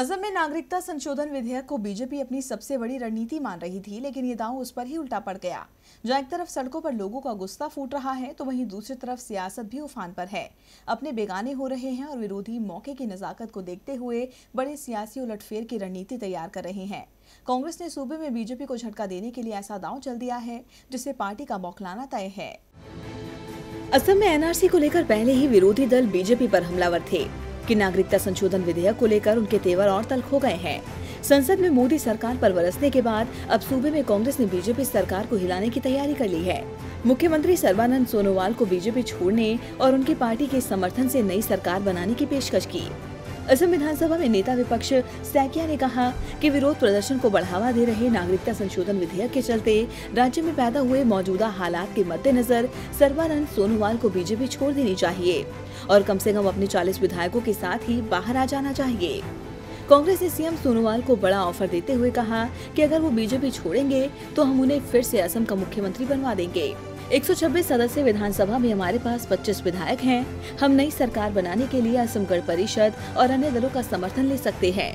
असम में नागरिकता संशोधन विधेयक को बीजेपी अपनी सबसे बड़ी रणनीति मान रही थी, लेकिन ये दांव उस पर ही उल्टा पड़ गया। जहां एक तरफ सड़कों पर लोगों का गुस्सा फूट रहा है, तो वहीं दूसरी तरफ सियासत भी उफान पर है। अपने बेगाने हो रहे हैं और विरोधी मौके की नजाकत को देखते हुए बड़े सियासी उलटफेर की रणनीति तैयार कर रहे हैं। कांग्रेस ने सूबे में बीजेपी को झटका देने के लिए ऐसा दांव चल दिया है जिससे पार्टी का बौखलाना तय है। असम में एनआरसी को लेकर पहले ही विरोधी दल बीजेपी पर हमलावर थे कि नागरिकता संशोधन विधेयक को लेकर उनके तेवर और तल्ख हो गए हैं। संसद में मोदी सरकार पर बरसने के बाद अब सूबे में कांग्रेस ने बीजेपी सरकार को हिलाने की तैयारी कर ली है। मुख्यमंत्री सर्बानंद सोनोवाल को बीजेपी छोड़ने और उनकी पार्टी के समर्थन से नई सरकार बनाने की पेशकश की। असम विधानसभा में नेता विपक्ष सैकिया ने कहा कि विरोध प्रदर्शन को बढ़ावा दे रहे नागरिकता संशोधन विधेयक के चलते राज्य में पैदा हुए मौजूदा हालात के मद्देनजर सर्बानंद सोनोवाल को बीजेपी छोड़ देनी चाहिए और कम से कम अपने 40 विधायकों के साथ ही बाहर आ जाना चाहिए। कांग्रेस ने सीएम सोनोवाल को बड़ा ऑफर देते हुए कहा कि अगर वो बीजेपी छोड़ेंगे तो हम उन्हें फिर से असम का मुख्यमंत्री बनवा देंगे। 126 सदस्य विधानसभा में हमारे पास 25 विधायक हैं। हम नई सरकार बनाने के लिए असम गण परिषद और अन्य दलों का समर्थन ले सकते हैं।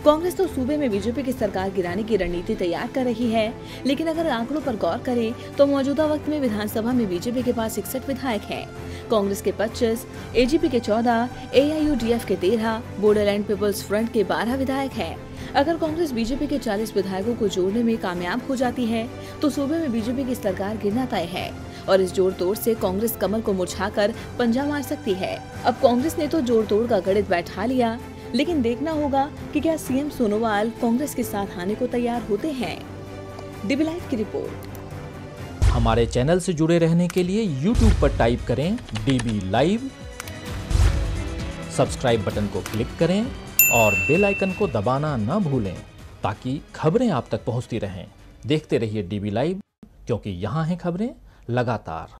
कांग्रेस तो सूबे में बीजेपी की सरकार गिराने की रणनीति तैयार कर रही है, लेकिन अगर आंकड़ों पर गौर करें तो मौजूदा वक्त में विधानसभा में बीजेपी के पास 61 विधायक हैं। कांग्रेस के 25, एजीपी के 14, एआईयूडीएफ के 13, बोडोलैंड पीपल्स फ्रंट के 12 विधायक हैं। अगर कांग्रेस बीजेपी के 40 विधायकों को जोड़ने में कामयाब हो जाती है तो सूबे में बीजेपी की सरकार गिरना तय है और इस जोड़ तोड़ से कांग्रेस कमल को मुरझाकर पंजा मार सकती है। अब कांग्रेस ने तो जोड़ तोड़ का गणित बैठा लिया, लेकिन देखना होगा कि क्या सीएम सोनोवाल कांग्रेस के साथ आने को तैयार होते हैं। डीबी लाइव की रिपोर्ट। हमारे चैनल से जुड़े रहने के लिए YouTube पर टाइप करें डीबी लाइव, सब्सक्राइब बटन को क्लिक करें और बेल आइकन को दबाना न भूलें ताकि खबरें आप तक पहुंचती रहें। देखते रहिए डीबी लाइव, क्योंकि यहाँ हैं खबरें लगातार।